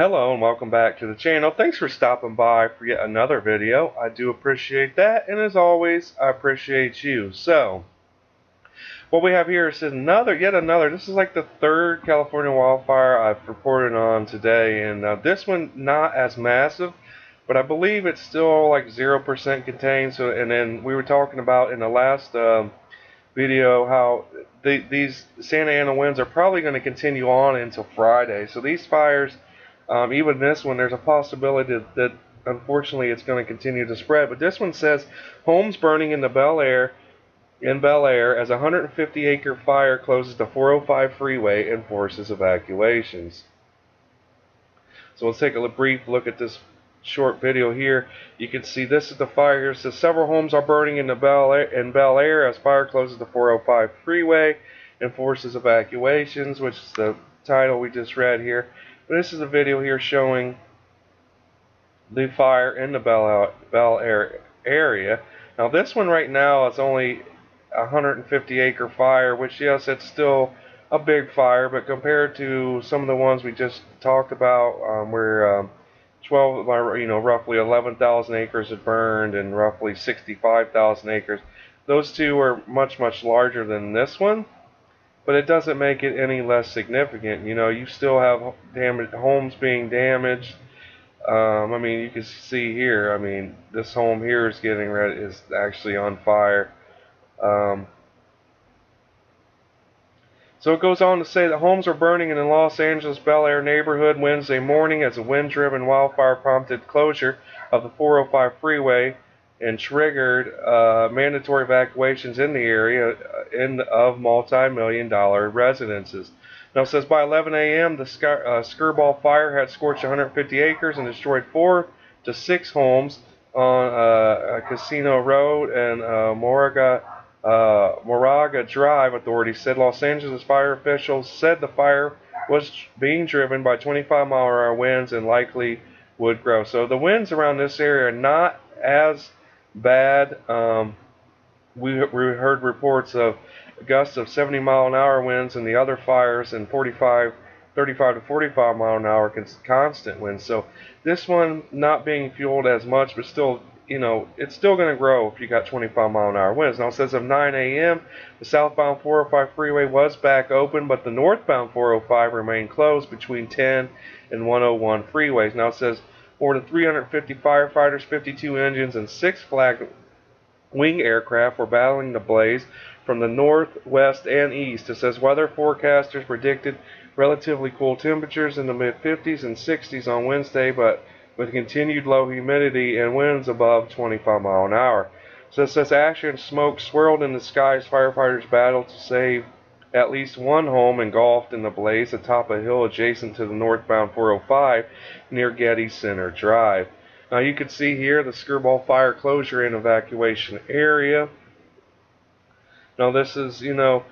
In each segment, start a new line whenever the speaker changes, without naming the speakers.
Hello and welcome back to the channel. Thanks for stopping by for yet another video. I do appreciate that, and as always, I appreciate you. So, what we have here is yet another. This is like the third California wildfire I've reported on today, and this one not as massive, but I believe it's still like 0% contained. So, and then we were talking about in the last video how these Santa Ana winds are probably going to continue on until Friday. So these fires. Even this one, there's a possibility that unfortunately it's going to continue to spread. But this one says homes burning in Bel-Air as a 150-acre fire closes the 405 freeway and forces evacuations. So let's take a brief look at this short video here. You can see this is the fire here. It says several homes are burning in Bel-Air as fire closes the 405 freeway and forces evacuations, which is the title we just read here. This is a video here showing the fire in the Bel-Air area. Now this one right now is only a 150-acre fire, which yes, it's still a big fire, but compared to some of the ones we just talked about, where roughly 11,000 acres had burned and roughly 65,000 acres, those two are much larger than this one. But it doesn't make it any less significant. You know, you still have homes being damaged. I mean, you can see here. I mean, this home here is actually on fire. So it goes on to say that homes are burning in the Los Angeles Bel-Air neighborhood Wednesday morning as a wind-driven wildfire prompted closure of the 405 freeway and triggered mandatory evacuations in the area of multi-million-dollar residences. Now it says by 11 a.m. the Skirball fire had scorched 150 acres and destroyed 4 to 6 homes on Casino Road and Moraga Drive. Authorities said Los Angeles fire officials said the fire was being driven by 25-mile-per-hour winds and likely would grow. So the winds around this area are not as bad. We heard reports of gusts of 70-mile-an-hour winds in the other fires and 35 to 45 mile an hour constant winds. So this one not being fueled as much, but still, you know, it's still going to grow if you got 25-mile-an-hour winds. Now it says of 9 a.m. the southbound 405 freeway was back open, but the northbound 405 remained closed between 10 and 101 freeways. Now it says more than 350 firefighters, 52 engines, and 6 flag wing aircraft were battling the blaze from the north, west, and east. It says weather forecasters predicted relatively cool temperatures in the mid-50s and 60s on Wednesday, but with continued low humidity and winds above 25 mile an hour. So it says ash and smoke swirled in the sky as firefighters battled to save at least one home engulfed in the blaze atop a hill adjacent to the northbound 405 near Getty Center Drive. Now you can see here the Skirball fire closure and evacuation area. Now this is, we don't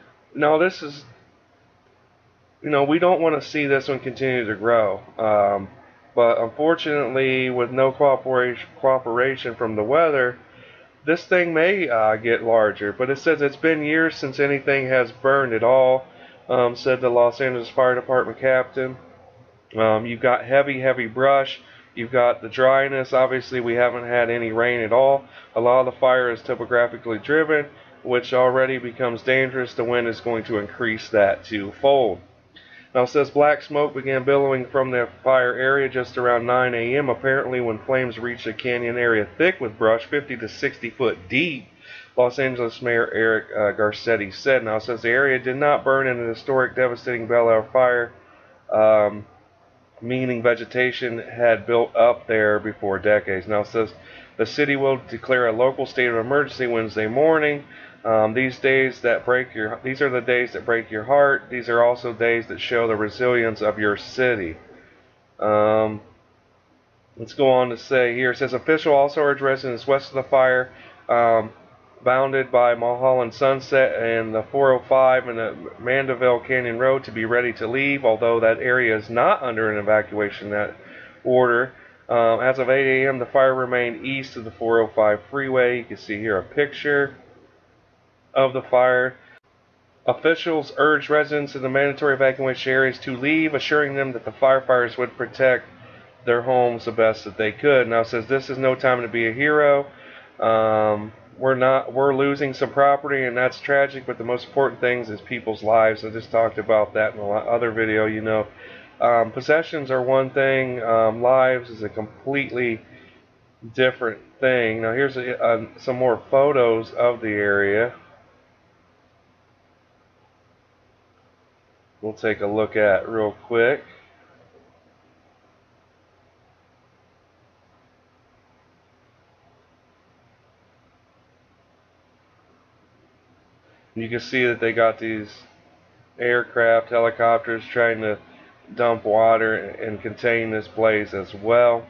want to see this one continue to grow. But unfortunately, with no cooperation from the weather, this thing may get larger. But it says it's been years since anything has burned at all, said the Los Angeles Fire Department captain. You've got heavy brush. You've got the dryness. Obviously, we haven't had any rain at all. A lot of the fire is topographically driven, which already becomes dangerous. The wind is going to increase that twofold. Now it says black smoke began billowing from the fire area just around 9 a.m. apparently when flames reached a canyon area thick with brush 50 to 60 foot deep, Los Angeles Mayor Eric Garcetti said. Now it says the area did not burn in an historic devastating Bel-Air fire, meaning vegetation had built up there before decades. Now it says the city will declare a local state of emergency Wednesday morning. These are the days that break your heart. These are also days that show the resilience of your city. Let's go on to say here. It says officials also urge residents west of the fire, bounded by Mulholland Sunset and the 405 and the Mandeville Canyon Road, to be ready to leave, although that area is not under an evacuation order. As of 8 a.m., the fire remained east of the 405 freeway. You can see here a picture of the fire. Officials urged residents in the mandatory evacuation areas to leave, assuring them that the firefighters would protect their homes the best that they could. Now it says this is no time to be a hero. We're losing some property, and that's tragic, but the most important things is people's lives. I just talked about that in the other video. Possessions are one thing, lives is a completely different thing. Now here's some more photos of the area we'll take a look at real quick. You can see that they got these aircraft, helicopters trying to dump water and contain this blaze as well.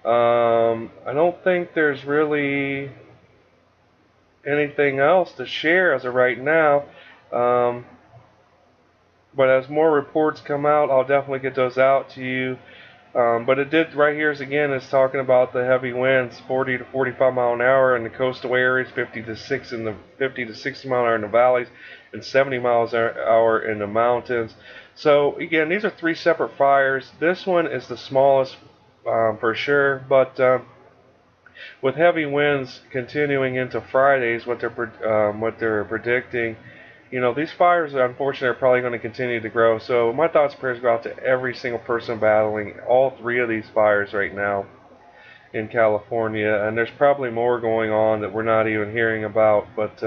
I don't think there's really anything else to share as of right now. But as more reports come out, I'll definitely get those out to you. But it did right here is again it's talking about the heavy winds, 40 to 45 mile an hour in the coastal areas, 50 to 60 mile an hour in the valleys, and 70 miles an hour in the mountains. So again, these are three separate fires. This one is the smallest for sure, but with heavy winds continuing into Fridays, what they're predicting. These fires, unfortunately, are probably going to continue to grow. So my thoughts and prayers go out to every single person battling all three of these fires right now in California. And there's probably more going on that we're not even hearing about. But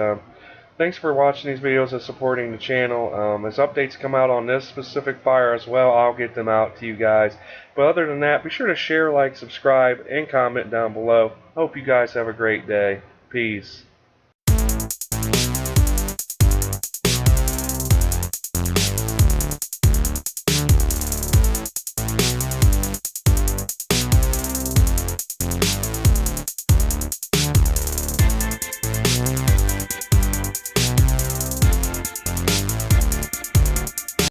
thanks for watching these videos and supporting the channel. As updates come out on this specific fire as well, I'll get them out to you guys. But other than that, be sure to share, like, subscribe, and comment down below. Hope you guys have a great day. Peace.